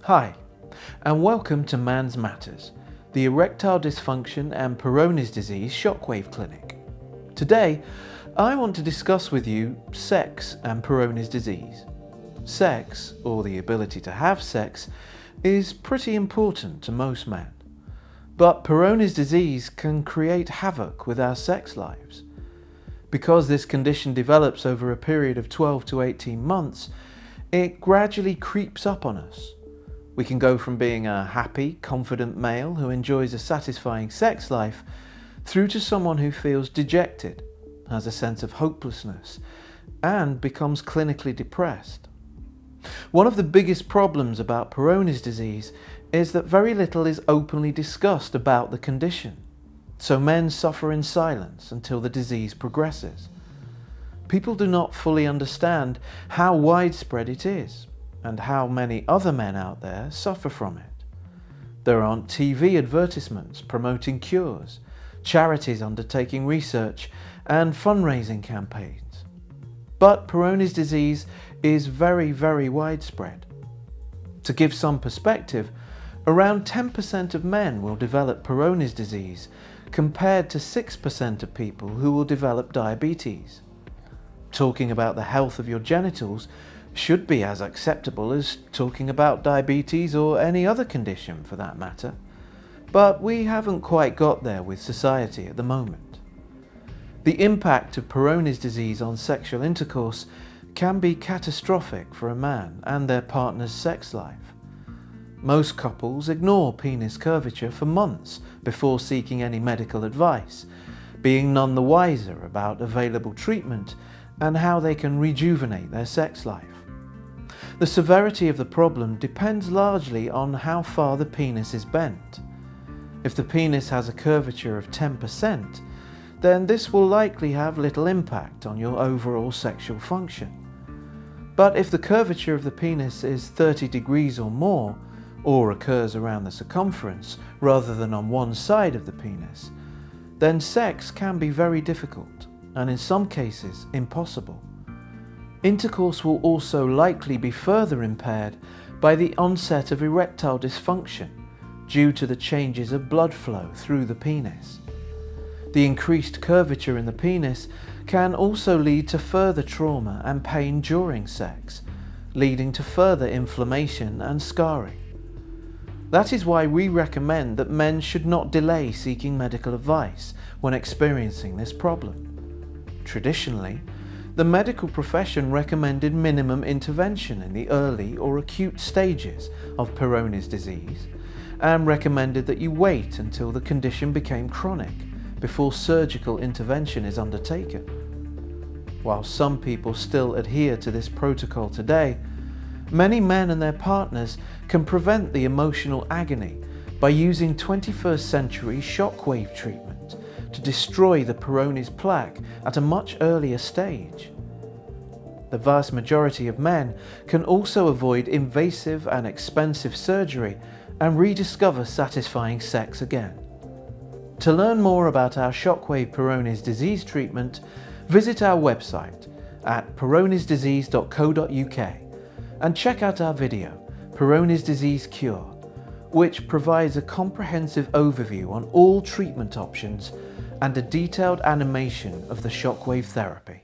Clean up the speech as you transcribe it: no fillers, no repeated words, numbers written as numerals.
Hi, and welcome to Mansmatters, the erectile dysfunction and Peyronie's disease Shockwave clinic. Today, I want to discuss with you sex and Peyronie's disease. Sex, or the ability to have sex, is pretty important to most men. But Peyronie's disease can create havoc with our sex lives. Because this condition develops over a period of 12 to 18 months, it gradually creeps up on us. We can go from being a happy, confident male who enjoys a satisfying sex life through to someone who feels dejected, has a sense of hopelessness, and becomes clinically depressed. One of the biggest problems about Peyronie's disease is that very little is openly discussed about the condition, so men suffer in silence until the disease progresses. People do not fully understand how widespread it is, and how many other men out there suffer from it. There aren't TV advertisements promoting cures, charities undertaking research, and fundraising campaigns. But Peyronie's disease is very, very widespread. To give some perspective, around 10% of men will develop Peyronie's disease, compared to 6% of people who will develop diabetes. Talking about the health of your genitals should be as acceptable as talking about diabetes or any other condition for that matter, but we haven't quite got there with society at the moment. The impact of Peyronie's disease on sexual intercourse can be catastrophic for a man and their partner's sex life. Most couples ignore penis curvature for months before seeking any medical advice, being none the wiser about available treatment and how they can rejuvenate their sex life. The severity of the problem depends largely on how far the penis is bent. If the penis has a curvature of 10%, then this will likely have little impact on your overall sexual function. But if the curvature of the penis is 30 degrees or more, or occurs around the circumference rather than on one side of the penis, then sex can be very difficult, and in some cases impossible. Intercourse will also likely be further impaired by the onset of erectile dysfunction due to the changes of blood flow through the penis. The increased curvature in the penis can also lead to further trauma and pain during sex, leading to further inflammation and scarring. That is why we recommend that men should not delay seeking medical advice when experiencing this problem. Traditionally, the medical profession recommended minimum intervention in the early or acute stages of Peyronie's disease and recommended that you wait until the condition became chronic before surgical intervention is undertaken. While some people still adhere to this protocol today, many men and their partners can prevent the emotional agony by using 21st century shockwave treatment to destroy the Peyronies plaque at a much earlier stage. The vast majority of men can also avoid invasive and expensive surgery and rediscover satisfying sex again. To learn more about our Shockwave Peyronies disease treatment, visit our website at peyroniesdisease.co.uk and check out our video, Peyronie's Disease Cure, which provides a comprehensive overview on all treatment options and a detailed animation of the shockwave therapy.